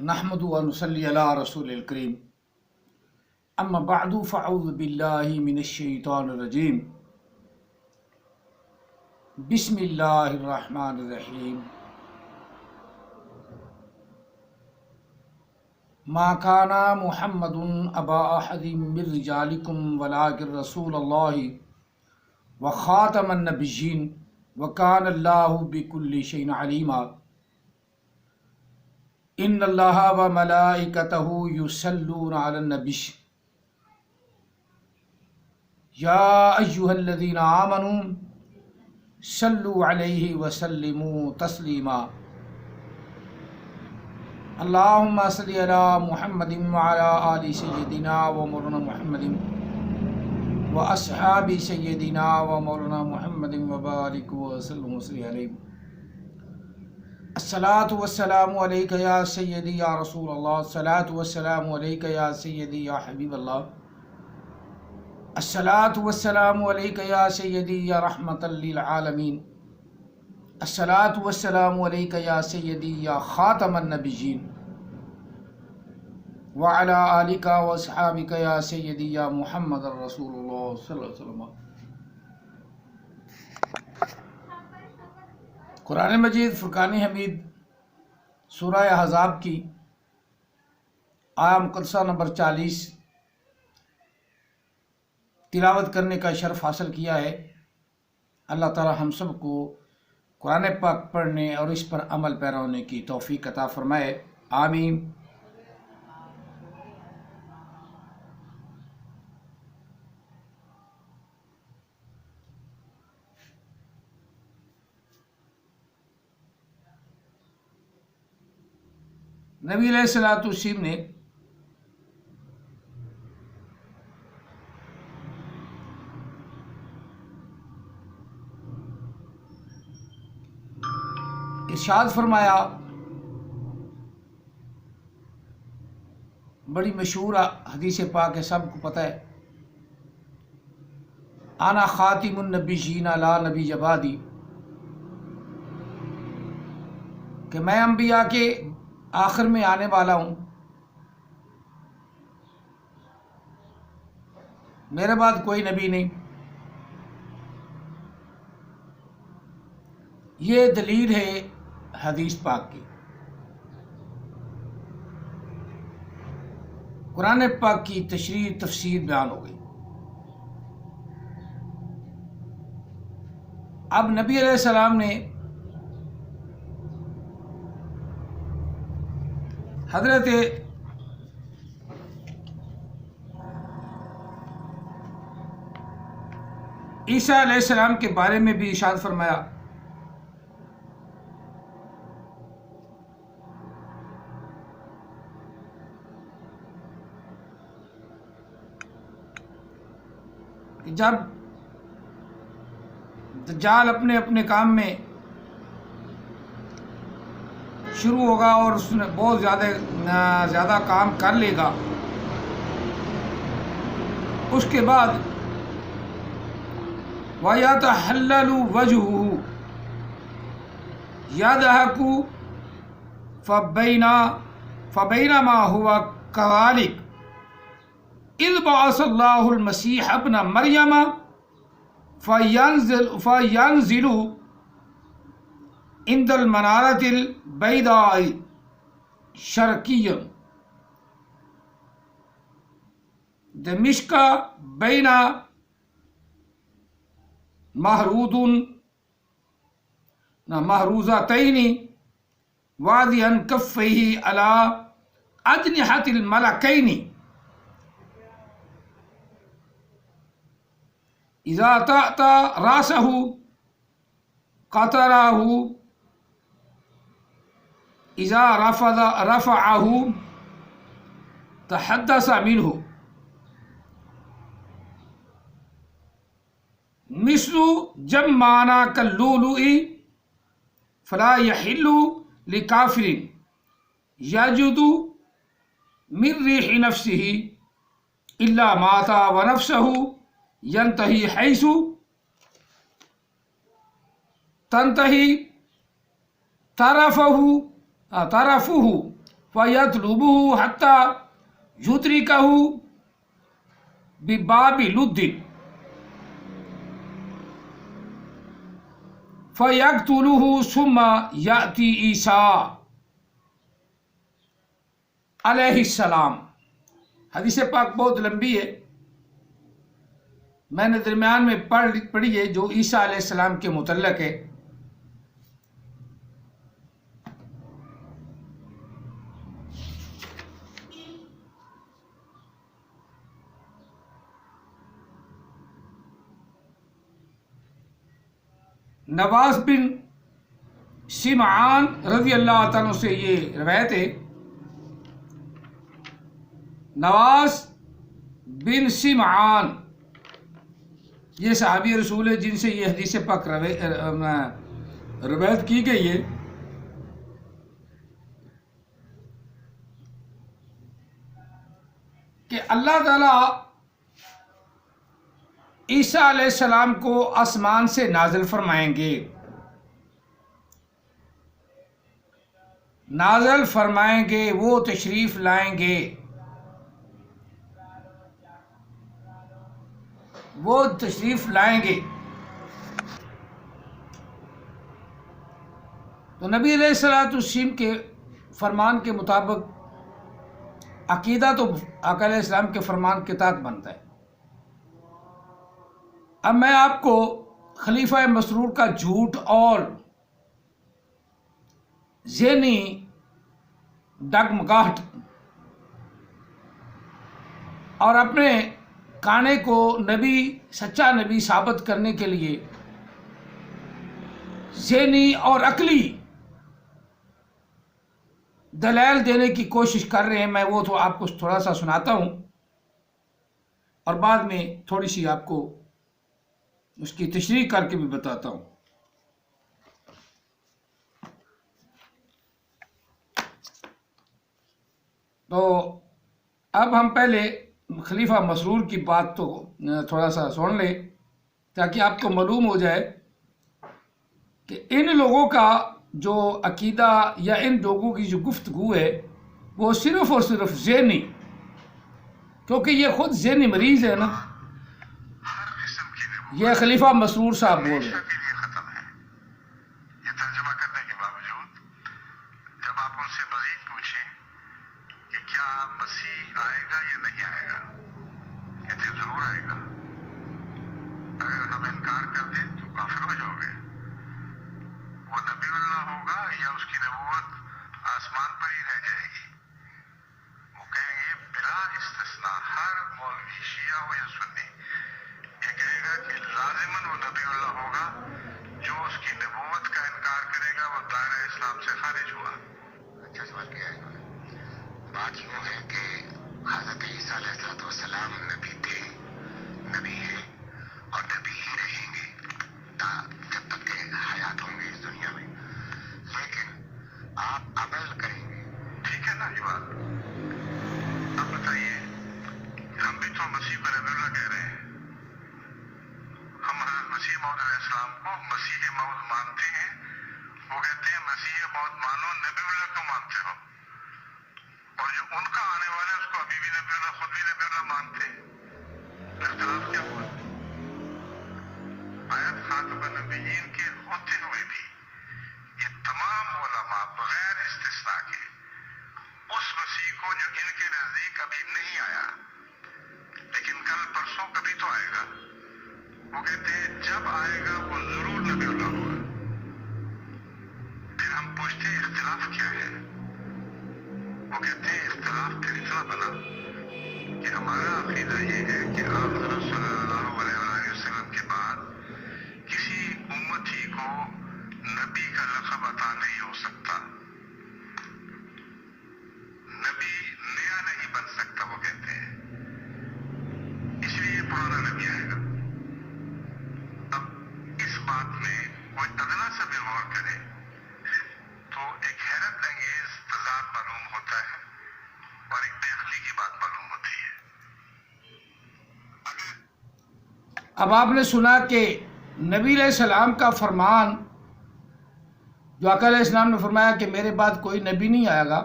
نحمد و نصلی علی رسول الکریم اما بعد فاعوذ باللہ من الشیطان الرجیم بسم اللہ الرحمن الرحیم ما کان محمد ابا احد من رجالکم ولکن رسول اللہ وخاتم النبیین وکان اللہ بکل شیء علیما ان اللہ و ملائکتہ یصلون علی النبی یا ایھا الذین آمنوا صلوا علیہ وسلموا تسلیما اللہم صل علی محمد وعلی آل سیدنا و مولانا محمد و اصحاب سیدنا و مولانا محمد وبارک وسلم وصلی علیہ الصلاۃ والسلام علیک یا سیدی یا رسول اللہ، الصلاۃ والسلام علیک یا سیدی یا حبیب اللہ، الصلاۃ والسلام علیک یا سیدی یا رحمۃ للعالمین، الصلاۃ والسلام علیک یا سیدی یا خاتم النبیین وعلی آلک واصحابک یا سیدی یا محمد رسول اللہ صلی اللہ علیہ وسلم۔ قرآن مجید فرقان حمید سورہ احزاب کی آیہ مقدسہ نمبر 40 تلاوت کرنے کا شرف حاصل کیا ہے۔ اللہ تعالی ہم سب کو قرآن پاک پڑھنے اور اس پر عمل پیرا ہونے کی توفیق عطا فرمائے، آمین۔ نبی علیہ الصلوۃ والسلام نے ارشاد فرمایا، بڑی مشہور حدیث پاک ہے، سب کو پتہ ہے، انا خاتم النبیین لا نبی بعدی، کہ میں انبیاء کے آخر میں آنے والا ہوں، میرے بعد کوئی نبی نہیں۔ یہ دلیل ہے حدیث پاک کی۔ قرآن پاک کی تشریح تفسیر بیان ہو گئی۔ اب نبی علیہ السلام نے حضرت عیسیٰ علیہ السلام کے بارے میں بھی ارشاد فرمایا، کہ جب دجال اپنے اپنے کام میں شروع ہوگا اور اس نے بہت زیادہ کام کر لے گا، اس کے بعد وَيَتَحَلَّلُ وَجْهُهُ يَضْحَكُ فَبَيْنَمَا هُوَ كَذَلِكَ إِذْ بَعَثَ اللَّهُ الْمَسِيحَ ابْنَ مَرْيَمَ فَيَنزِلُ عند المنارة البيضاء شرقيا دمشق بين محروزتين واضعا كفيه على أجنحة الملكين إذا تأتى رأسه قطره اذا رفعه تحدث منه مثل جمانا كاللؤلؤ فلا يحل لكافر يجد من ريح نفسه الا مات ونفسه ينتهي حيث تنتهي طرفه فَيَطْلُبُهُ حَتَّى يُدْرِكَهُ بِبَابِ لُدٍّ فَيَقْتُلُهُ ثُمَّ يَأْتِي عِیسیٰ علیہ السلام۔ حدیث پاک بہت لمبی ہے، میں نے درمیان میں پڑھی ہے جو عیسیٰ علیہ السلام کے متعلق ہے۔ نواس بن سمعان رضی اللہ تعالیٰ سے یہ روایت ہے۔ نواس بن سمعان یہ صحابی رسول ہے جن سے یہ حدیث پاک روایت کی گئی ہے۔ کہ اللہ تعالیٰ عیسیٰ علیہ السلام کو آسمان سے نازل فرمائیں گے، نازل فرمائیں گے، وہ تشریف لائیں گے، وہ تشریف لائیں گے۔ تو نبی علیہ الصلوۃ والسلام کے فرمان کے مطابق عقیدہ تو آقا علیہ السلام کے فرمان کے تحت بنتا ہے۔ اب میں آپ کو خلیفہ مسرور کا جھوٹ اور ذہنی ڈگمگاہٹ اور اپنے کانے کو نبی، سچا نبی ثابت کرنے کے لیے ذہنی اور عقلی دلائل دینے کی کوشش کر رہے ہیں، میں وہ تو آپ کو تھوڑا سا سناتا ہوں اور بعد میں تھوڑی سی آپ کو اس کی تشریح کر کے بھی بتاتا ہوں۔ تو اب ہم پہلے خلیفہ مسرور کی بات تو تھوڑا سا سن لیں تاکہ آپ کو معلوم ہو جائے کہ ان لوگوں کا جو عقیدہ یا ان لوگوں کی جو گفتگو ہے وہ صرف اور صرف ذہنی، کیونکہ یہ خود ذہنی مریض ہے نا، یہ خلیفہ مسرور صاحب بول رہے ہیں۔ بات یوں ہے کہ حضرت عیسیٰ علیہ السلام نبی تھے، نبی ہیں اور نبی ہی رہیں گے جب تک کہ حیات ہوں گے اس دنیا میں، لیکن آپ عمل کریں گے، ٹھیک ہے نا یہ بات؟ اب بتائیے، ہم بھی تو مسیح کو نبی اللہ کہہ رہے ہیں، ہم حضرت مسیح موعود علیہ السلام کو مسیح موعود مانتے ہیں، وہ کہتے ہیں مسیح موعود مانو، نبی اللہ کو مانتے ہو، اور جو ان کا آنے والا ہے اس کو ابھی بھی نبی اللہ، خود بھی نبی اللہ مانتے ہیں۔ اختلاف کیا ہوا؟ آیت خاتم النبیین کے ہوتے ہوئے بھی یہ تمام علماء بغیر استثناء کے اس مسیح کو جو ان کے نزدیک ابھی نہیں آیا لیکن کل پرسوں کبھی تو آئے گا، وہ کہتے ہیں جب آئے گا وہ ضرور نبی اللہ ہوگا۔ پھر ہم پوچھتے ہیں اختلاف کیا ہے؟ وہ کہتے ہیں اختلاف پھر اتنا بنا کہ ہمارا عقیدہ یہ ہے کہ آپ حضرت صلی اللہ علیہ وآلہ وسلم کے بعد کسی امتی کو نبی کا لقب عطا نہیں ہو سکتا، نبی نیا نہیں بن سکتا، وہ کہتے ہیں، اس لیے پرانا نبی آئے گا۔ اب اس بات میں کوئی ادنا سا بھی غور کرے تو ایک حیرت انگیز تضاد معلوم ہوتا ہے اور ایک بے عقلی کی بات معلوم ہوتی ہے۔ اب آپ نے سنا کہ نبی علیہ السلام کا فرمان جو آقا علیہ السلام نے فرمایا کہ میرے بعد کوئی نبی نہیں آئے گا،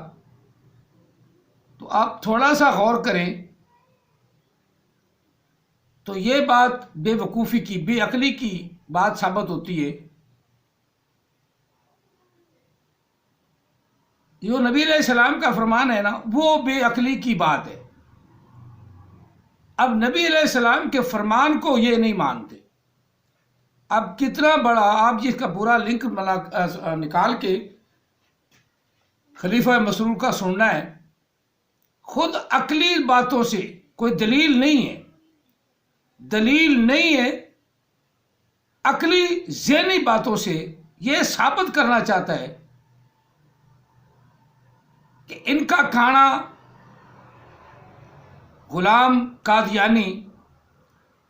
تو آپ تھوڑا سا غور کریں تو یہ بات بے وقوفی کی، بے عقلی کی بات ثابت ہوتی ہے۔ جو نبی علیہ السلام کا فرمان ہے نا، وہ بے عقلی کی بات ہے۔ اب نبی علیہ السلام کے فرمان کو یہ نہیں مانتے۔ اب کتنا بڑا، آپ جس کا پورا لنک نکال کے خلیفہ مسرور کا سننا ہے، خود عقلی باتوں سے، کوئی دلیل نہیں ہے، دلیل نہیں ہے، عقلی ذہنی باتوں سے یہ ثابت کرنا چاہتا ہے کہ ان کا کھانا غلام قادیانی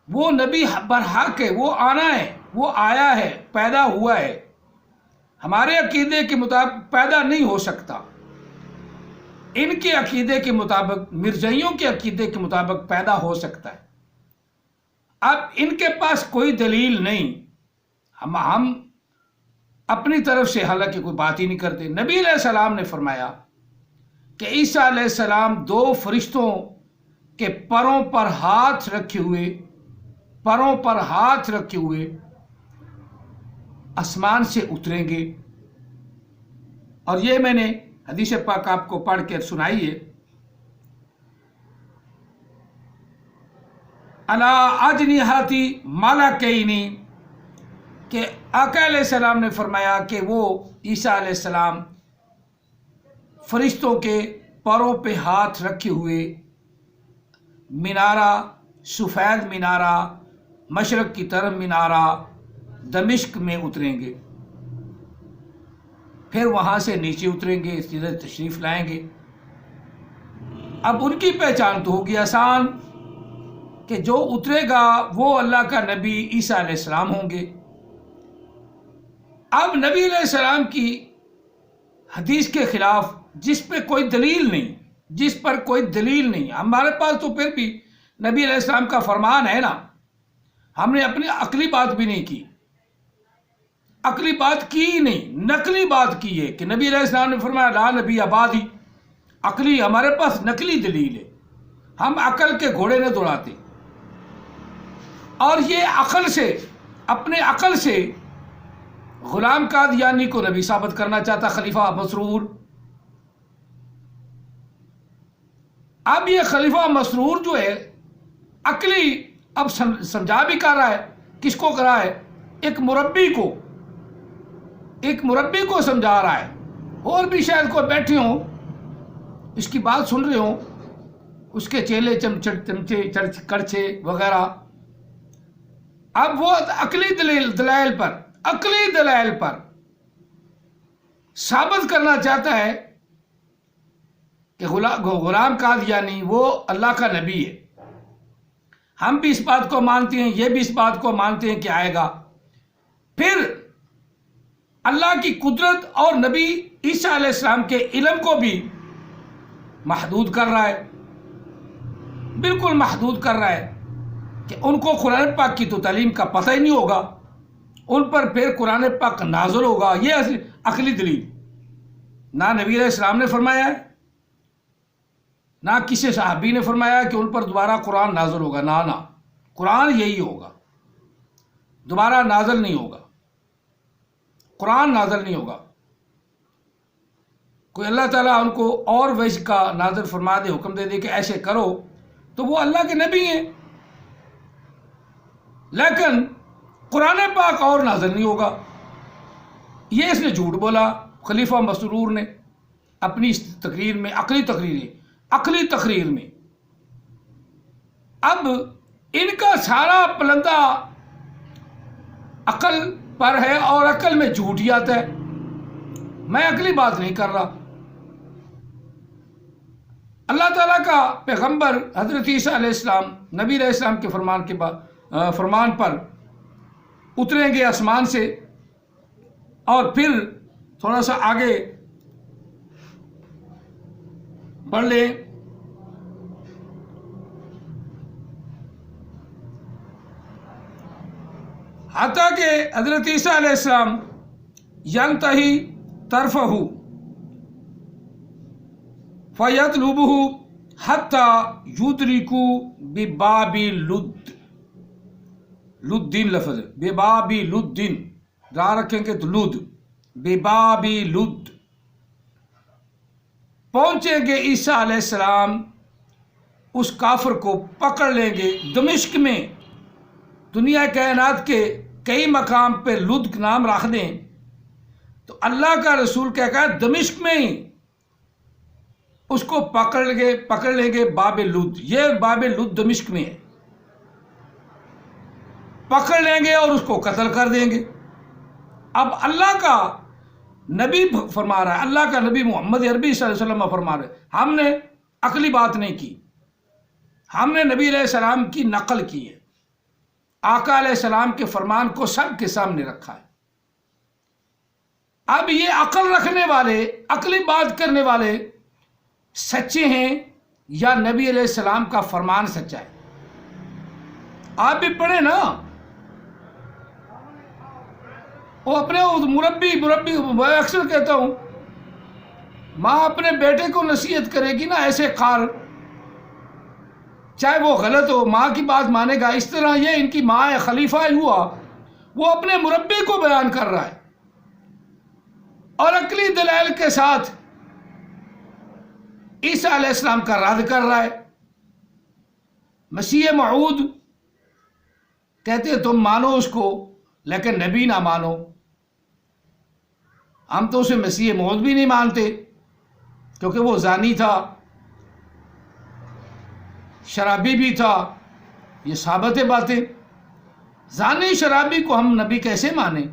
وہ نبی برحق ہے، وہ آنا ہے، وہ آیا ہے، پیدا ہوا ہے، ہمارے عقیدے کے مطابق پیدا نہیں ہو سکتا، ان کے عقیدے کے مطابق، مرزائیوں کے عقیدے کے مطابق پیدا ہو سکتا ہے۔ اب ان کے پاس کوئی دلیل نہیں، ہم اپنی طرف سے حالانکہ کوئی بات ہی نہیں کرتے۔ نبی علیہ السلام نے فرمایا کہ عیسیٰ علیہ السلام 2 فرشتوں کے پروں پر ہاتھ رکھے ہوئے آسمان سے اتریں گے، اور یہ میں نے حدیث پاک آپ کو پڑھ کے سنائی ہے۔ علی اجنحتی ملکین، کہ آقا علیہ السلام نے فرمایا کہ وہ عیسیٰ علیہ السلام فرشتوں کے پروں پہ ہاتھ رکھے ہوئے مینارہ، سفید مینارہ، مشرق کی طرف مینارہ دمشق میں اتریں گے، پھر وہاں سے نیچے اتریں گے، سیدھے تشریف لائیں گے۔ اب ان کی پہچان تو ہوگی آسان کہ جو اترے گا وہ اللہ کا نبی عیسیٰ علیہ السلام ہوں گے۔ اب نبی علیہ السلام کی حدیث کے خلاف جس پہ کوئی دلیل نہیں، جس پر کوئی دلیل نہیں، ہمارے پاس تو پھر بھی نبی علیہ السلام کا فرمان ہے نا، ہم نے اپنی عقلی بات بھی نہیں کی، عقلی بات کی ہی نہیں، نقلی بات کی ہے کہ نبی علیہ السلام نے فرمایا لا نبی آبادی۔ عقلی ہمارے پاس نقلی دلیل ہے، ہم عقل کے گھوڑے نہ دوڑاتے، اور یہ عقل سے، اپنے عقل سے غلام قادیانی کو نبی ثابت کرنا چاہتا خلیفہ مسرور۔ اب یہ خلیفہ مسرور جو ہے عقلی اب سمجھا بھی کر رہا ہے، کس کو کر رہا ہے؟ ایک مربی کو سمجھا رہا ہے، اور بھی شاید کوئی بیٹھے ہوں اس کی بات سن رہے ہوں، اس کے چیلے چمچے کرچے وغیرہ۔ اب وہ عقلی دلائل پر ثابت کرنا چاہتا ہے کہ غلام قادیانی وہ اللہ کا نبی ہے۔ ہم بھی اس بات کو مانتے ہیں، یہ بھی اس بات کو مانتے ہیں کہ آئے گا۔ پھر اللہ کی قدرت اور نبی عیسیٰ علیہ السلام کے علم کو بھی محدود کر رہا ہے، بالکل محدود کر رہا ہے کہ ان کو قرآن پاک کی تو تعلیم کا پتہ ہی نہیں ہوگا، ان پر پھر قرآن پاک نازل ہوگا۔ یہ عقلی دلیل نہ نبی علیہ السلام نے فرمایا ہے، نہ کسی صحابی نے فرمایا کہ ان پر دوبارہ قرآن نازل ہوگا، نہ قرآن یہی ہوگا، دوبارہ نازل نہیں ہوگا، قرآن نازل نہیں ہوگا۔ کوئی اللہ تعالیٰ ان کو اور وحی کا نازل فرما دے، حکم دے دے کہ ایسے کرو، تو وہ اللہ کے نبی ہیں، لیکن قرآن پاک اور نازل نہیں ہوگا۔ یہ اس نے جھوٹ بولا خلیفہ مسرور نے اپنی اس تقریر میں، عقلی تقریر میں۔ اب ان کا سارا پلندہ عقل پر ہے، اور عقل میں جھوٹ ہی آتا ہے۔ میں عقلی بات نہیں کر رہا۔ اللہ تعالیٰ کا پیغمبر حضرت عیسیٰ علیہ السلام نبی علیہ السلام کے فرمان پر اتریں گے آسمان سے، اور پھر تھوڑا سا آگے پڑھ لیں۔ حتیٰ کہ حضرت عیسیٰ علیہ السلام ینتہی طرفہ فَيَطْلُبُهُ حَتَّى يُدْرِكُ بِبَابِ لُدٍّ، لُدٍّ لفظ بِبَابِ لُدٍّ، را رکھیں گے تو لد، بِبَابِ لُدٍ، پہنچیں گے عیسیٰ علیہ السلام اس کافر کو پکڑ لیں گے دمشق میں۔ دنیا کائنات کے کئی مقام پہ لد نام رکھ دیں تو اللہ کا رسول کیا کہا، دمشق میں ہی اس کو پکڑ لیں گے باب لد، یہ باب لد دمشق میں ہے، پکڑ لیں گے اور اس کو قتل کر دیں گے۔ اب اللہ کا نبی فرما رہا ہے، اللہ کا نبی محمد عربی صلی اللہ علیہ وسلم فرما رہے ہیں، ہم نے عقلی بات نہیں کی، ہم نے نبی علیہ السلام کی نقل کی ہے، آقا علیہ السلام کے فرمان کو سب کے سامنے رکھا ہے۔ اب یہ عقل رکھنے والے، عقلی بات کرنے والے سچے ہیں یا نبی علیہ السلام کا فرمان سچا ہے؟ آپ بھی پڑھیں نا، وہ اپنے مربی میں اکثر کہتا ہوں، ماں اپنے بیٹے کو نصیحت کرے گی نا ایسے قار، چاہے وہ غلط ہو ماں کی بات مانے گا۔ اس طرح یہ ان کی ماں ہے، خلیفہ ہوا، وہ اپنے مربی کو بیان کر رہا ہے اور عقلی دلائل کے ساتھ عیسیٰ علیہ السلام کا رد کر رہا ہے۔ مسیح موعود کہتے ہیں تم مانو اس کو لیکن نبی نہ مانو، ہم تو اسے مسیح موعود بھی نہیں مانتے کیونکہ وہ زانی تھا، شرابی بھی تھا، یہ ثابت ہے باتیں۔ زانی شرابی کو ہم نبی کیسے مانیں؟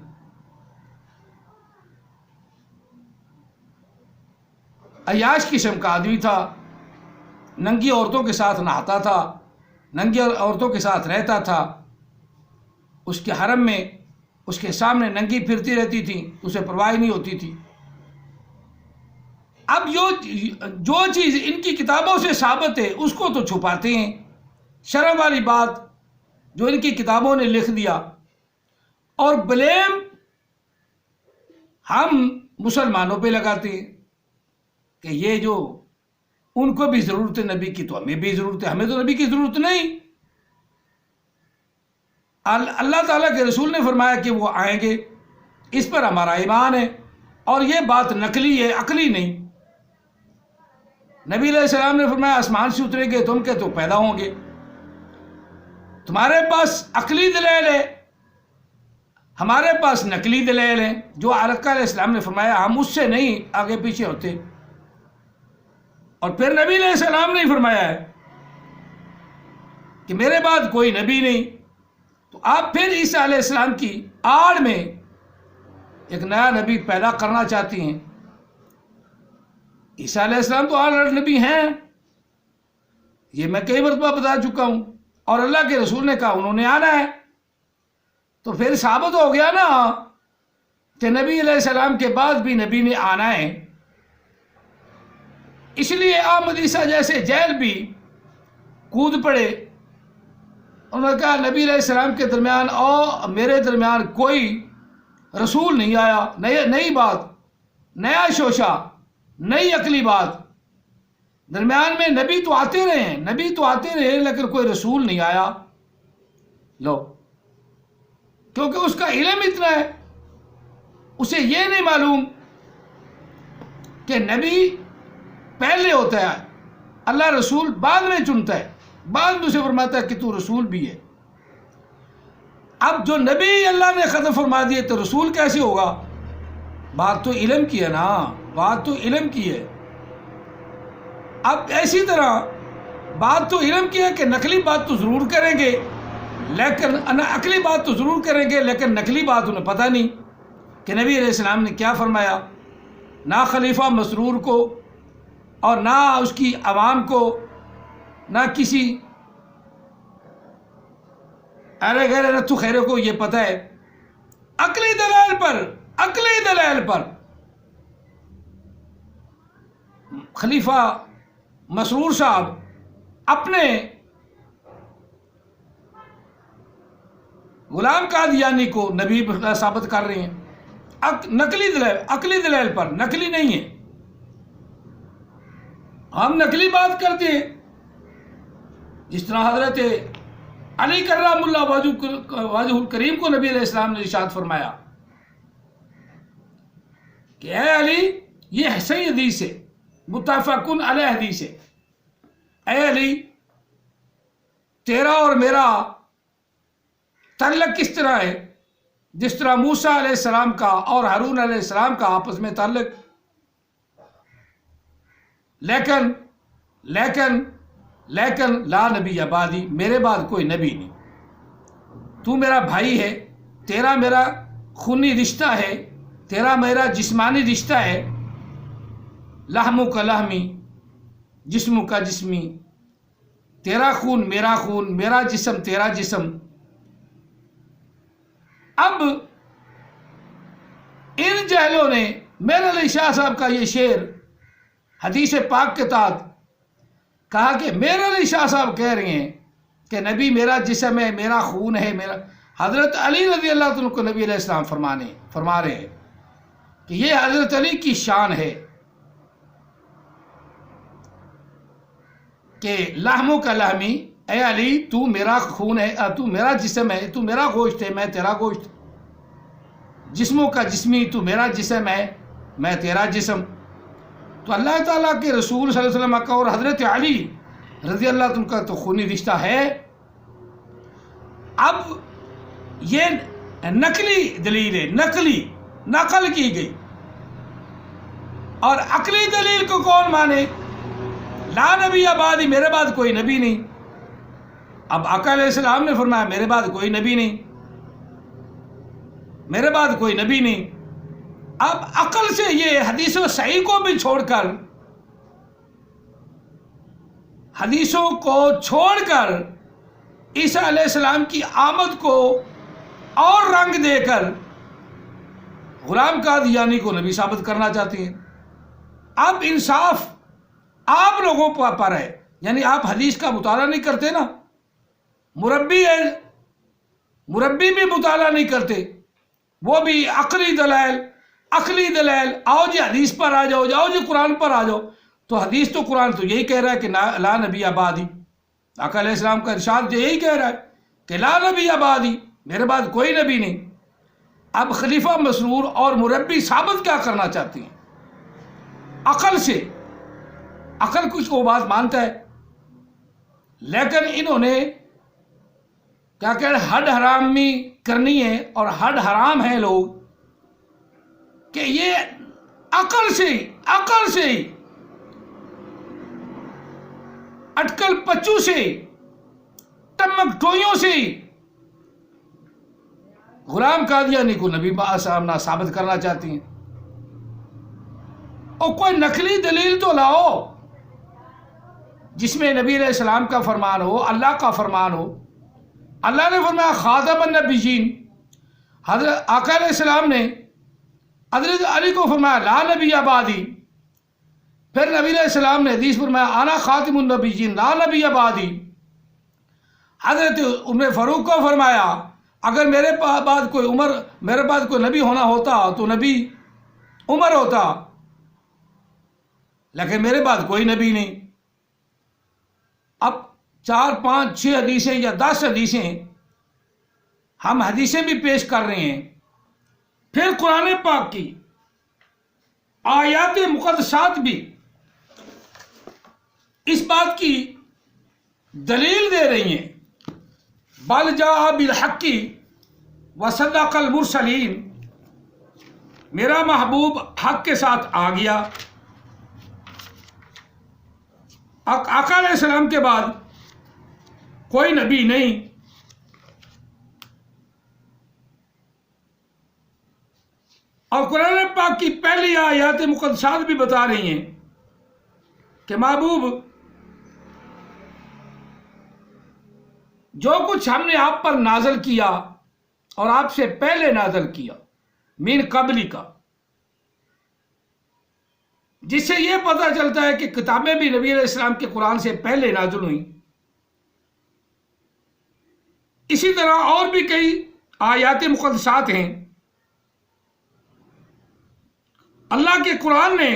عیاش قسم کا آدمی تھا، ننگی عورتوں کے ساتھ نہاتا تھا، ننگی عورتوں کے ساتھ رہتا تھا، اس کے حرم میں اس کے سامنے ننگی پھرتی رہتی تھی، اسے پرواہ نہیں ہوتی تھی۔ اب جو چیز ان کی کتابوں سے ثابت ہے اس کو تو چھپاتے ہیں، شرم والی بات جو ان کی کتابوں نے لکھ دیا، اور بلیم ہم مسلمانوں پہ لگاتے ہیں کہ یہ جو ان کو بھی ضرورت ہے نبی کی تو ہمیں بھی ضرورت ہے، ہمیں تو نبی کی ضرورت نہیں۔ اللہ تعالیٰ کے رسول نے فرمایا کہ وہ آئیں گے، اس پر ہمارا ایمان ہے، اور یہ بات نقلی ہے، عقلی نہیں۔ نبی علیہ السلام نے فرمایا آسمان سے اتریں گے تم کے تو پیدا ہوں گے، تمہارے پاس عقلی دلائل ہے، ہمارے پاس نقلی دلائل ہیں۔ جو آقا علیہ السلام نے فرمایا ہم اس سے نہیں آگے پیچھے ہوتے، اور پھر نبی علیہ السلام نے فرمایا ہے کہ میرے بعد کوئی نبی نہیں، تو آپ پھر عیسیٰ علیہ السلام کی آڑ میں ایک نیا نبی پیدا کرنا چاہتی ہیں۔ عیسیٰ علیہ السلام تو آلریڈی نبی ہیں، یہ میں کئی مرتبہ بتا چکا ہوں، اور اللہ کے رسول نے کہا انہوں نے آنا ہے، تو پھر ثابت ہو گیا نا کہ نبی علیہ السلام کے بعد بھی نبی نے آنا ہے۔ اس لیے احمد عیسیٰ جیسے جیل بھی کود پڑے، انہوں نے کہا نبی علیہ السلام کے درمیان اور میرے درمیان کوئی رسول نہیں آیا، نئی بات، نیا شوشہ، نئی عقلی بات، درمیان میں نبی تو آتے رہے لیکن کوئی رسول نہیں آیا۔ لو، کیونکہ اس کا علم اتنا ہے، اسے یہ نہیں معلوم کہ نبی پہلے ہوتا ہے، اللہ رسول بعد میں چنتا ہے، بعد میں اسے فرماتا ہے کہ تو رسول بھی ہے۔ اب جو نبی اللہ نے ختم فرما دیے تو رسول کیسے ہوگا؟ بات تو علم کی ہے نا، بات تو علم کی ہے۔ اب اسی طرح بات تو علم کی ہے کہ نقلی بات تو ضرور کریں گے لیکن عقلی بات تو ضرور کریں گے، لیکن نقلی بات انہیں پتہ نہیں کہ نبی علیہ السلام نے کیا فرمایا، نہ خلیفہ مسرور کو اور نہ اس کی عوام کو، نہ کسی ارے غیر رتو خیرے کو یہ پتہ ہے۔ عقلی دلائل پر خلیفہ مسرور صاحب اپنے غلام قادیانی کو نبی ثابت کر رہے ہیں، نقلی دلائل، عقلی دلائل پر، نقلی نہیں ہے۔ ہم نقلی بات کرتے ہیں، جس طرح حضرت علی کرام اللہ وجہ الکریم کو نبی علیہ السلام نے ارشاد فرمایا کہ اے علی، یہ صحیح حدیث ہے، متفقن علیہ حدیث ہے، اے علی تیرا اور میرا تعلق کس طرح ہے؟ جس طرح موسیٰ علیہ السلام کا اور ہارون علیہ السلام کا آپس میں تعلق، لیکن لا نبی بعدی، میرے بعد کوئی نبی نہیں۔ تو میرا بھائی ہے، تیرا میرا خونی رشتہ ہے، تیرا میرا جسمانی رشتہ ہے، لحم کا لحمی، جسم کا جسمی، تیرا خون میرا خون، میرا جسم تیرا جسم۔ اب ان جہلوں نے میرے علی شاہ صاحب کا یہ شعر حدیث پاک کے تحت کہا کہ میرے علی شاہ صاحب کہہ رہے ہیں کہ نبی میرا جسم ہے، میرا خون ہے، میرا۔ حضرت علی رضی اللہ عنہ کو نبی علیہ السلام فرما رہے ہیں کہ یہ حضرت علی کی شان ہے کہ لحموں کا لحمی، اے علی تو میرا خون ہے، تو میرا جسم ہے، تو میرا گوشت ہے، میں تیرا گوشت، جسموں کا جسمی، تو میرا جسم ہے، میں تیرا جسم۔ تو اللہ تعالیٰ کے رسول صلی اللہ علیہ وسلم کا اور حضرت علی رضی اللہ عنہ کا تو خونی رشتہ ہے۔ اب یہ نقلی دلیل ہے، نقل کی گئی، اور عقلی دلیل کو کون مانے؟ لا نبی بعدی، میرے بعد کوئی نبی نہیں۔ اب آقا علیہ السلام نے فرمایا میرے بعد کوئی نبی نہیں، میرے بعد کوئی نبی نہیں۔ اب عقل سے یہ حدیثوں صحیح کو بھی چھوڑ کر، حدیثوں کو چھوڑ کر عیسیٰ علیہ السلام کی آمد کو اور رنگ دے کر غلام قادیانی کو نبی ثابت کرنا چاہتے ہیں۔ اب انصاف آپ لوگوں پر ہے، یعنی آپ حدیث کا مطالعہ نہیں کرتے نا، مربی ہے، مربی بھی مطالعہ نہیں کرتے، وہ بھی عقلی دلائل، آؤ جی حدیث پر آ جاؤ، جی قرآن پر آ جاؤ۔ تو حدیث تو قرآن تو یہی کہہ رہا ہے کہ لا نبی بعدی، آقا علیہ السلام کا ارشاد جو یہی کہہ رہا ہے کہ لا نبی بعدی، میرے بعد کوئی نبی نہیں۔ اب خلیفہ مسرور اور مربی ثابت کیا کرنا چاہتے ہیں؟ عقل سے، عقل کچھ کو بات مانتا ہے، لیکن انہوں نے کیا کہ حد حرامی کرنی ہے، اور حد حرام ہیں لوگ کہ یہ عقل سے اٹکل پچو سے، ٹمک ٹوئیوں سے غلام قادیانی کو نبی صاحب ثابت کرنا چاہتی ہیں۔ اور کوئی نقلی دلیل تو لاؤ جس میں نبی علیہ السلام کا فرمان ہو، اللہ کا فرمان ہو۔ اللہ نے فرمایا خاتم النبیین، حضرت آقا علیہ السلام نے حضرت علی کو فرمایا لا نبی بعدی، پھر نبی علیہ السلام نے حدیث فرمایا انا خاتم النبیین لا نبی بعدی۔ حضرت عمر فاروق کو فرمایا اگر میرے بعد کوئی نبی ہونا ہوتا تو نبی عمر ہوتا، لیکن میرے بعد کوئی نبی نہیں۔ اب 4 5 6 حدیثیں یا 10 حدیثیں ہم حدیثیں بھی پیش کر رہے ہیں، پھر قرآن پاک کی آیات مقدسات بھی اس بات کی دلیل دے رہی ہیں۔ بل جاء بالحق وصدق المرسلین، میرا محبوب حق کے ساتھ آ گیا۔ آقا علیہ السلام کے بعد کوئی نبی نہیں۔ اور قرآن پاک کی پہلی آیات مقدسات بھی بتا رہی ہیں کہ محبوب جو کچھ ہم نے آپ پر نازل کیا اور آپ سے پہلے نازل کیا من قبلی کا، جس سے یہ پتہ چلتا ہے کہ کتابیں بھی نبی علیہ السلام کے قرآن سے پہلے نازل ہوئیں۔ اسی طرح اور بھی کئی آیات مقدسات ہیں۔ اللہ کے قرآن نے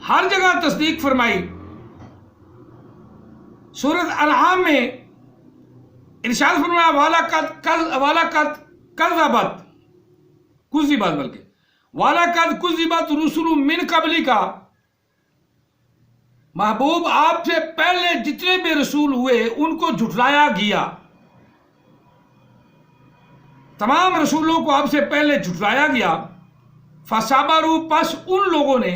ہر جگہ تصدیق فرمائی. سورۃ انعام میں ارشاد فرمایا وَلَقَدْ كُذِّبَتْ رُسُلٌ مِّن قَبْلِكَ. محبوب آپ سے پہلے جتنے بھی رسول ہوئے ان کو جھٹلایا گیا. تمام رسولوں کو آپ سے پہلے جھٹلایا گیا. فَصَبَرُوا پس ان لوگوں نے،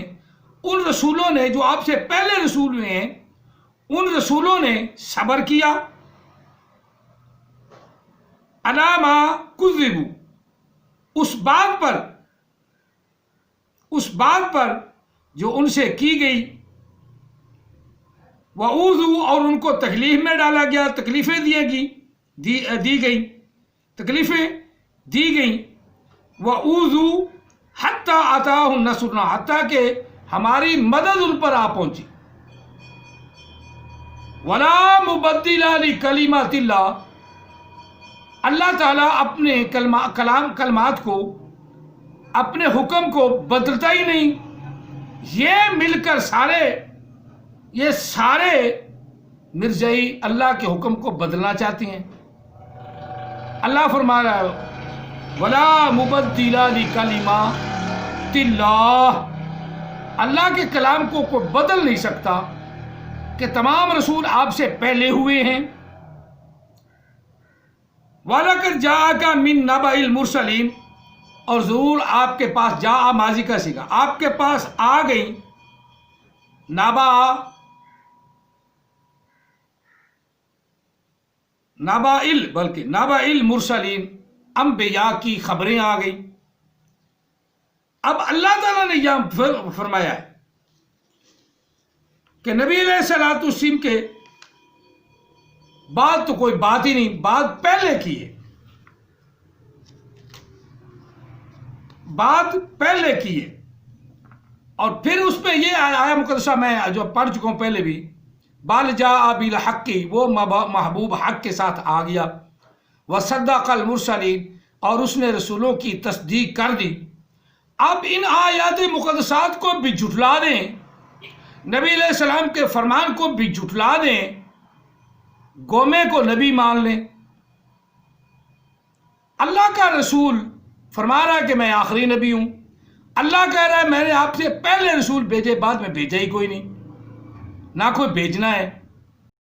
ان رسولوں نے جو آپ سے پہلے رسول ہوئے ہیں، ان رسولوں نے صبر کیا. عَلَىٰ مَا كُذِّبُوا، اس بات پر جو ان سے کی گئی. وَأُوذُوا اور ان کو تکلیف میں ڈالا گیا، تکلیفیں دی گئیں. وَأُوذُوا حَتَّىٰ أَتَاهُمْ نَصْرُنَا، حتیٰ کہ ہماری مدد ان پر آ پہنچی. وَلَا مُبَدِّلَ لِكَلِمَاتِ اللَّهِ، اللہ تعالیٰ اپنے کلمات کو، اپنے حکم کو بدلتا ہی نہیں. یہ مل کر یہ سارے مرزائی اللہ کے حکم کو بدلنا چاہتے ہیں. اللہ فرما رہا ہے وَلَا مُبَدِّلَ لِكَلِمَاتِ اللَّهِ، اللہ کے کلام کو کوئی بدل نہیں سکتا کہ تمام رسول آپ سے پہلے ہوئے ہیں. وَلَقَدْ جَاءَكَ مِن نَبَإِ الْمُرْسَلِينَ، اور ضرور آپ کے پاس جاء ماضی کا سیگا، آپ کے پاس آ گئی نبأ المرسلین، انبیاء کی خبریں آ گئی. اب اللہ تعالیٰ نے یہاں فرمایا ہے کہ نبی علیہ الصلوۃ والسلام کے بعد تو کوئی بات ہی نہیں، بات پہلے کی ہے، اور پھر اس پہ یہ آیا مقدسہ میں جو پڑھ چکا ہوں پہلے بھی، بَلْ جَاءَ بِالْحَقِّ، وہ محبوب حق کے ساتھ آ گیا. وَصَدَّقَ الْمُرْسَلِينَ، اور اس نے رسولوں کی تصدیق کر دی. اب ان آیات مقدسات کو بھی جھٹلا دیں، نبی علیہ السلام کے فرمان کو بھی جھٹلا دیں، گومے کو نبی مان لیں. اللہ کا رسول فرما رہا ہے کہ میں آخری نبی ہوں. اللہ کہہ رہا ہے میں نے آپ سے پہلے رسول بھیجے، بعد میں بھیجا ہی کوئی نہیں، نہ کوئی بھیجنا ہے.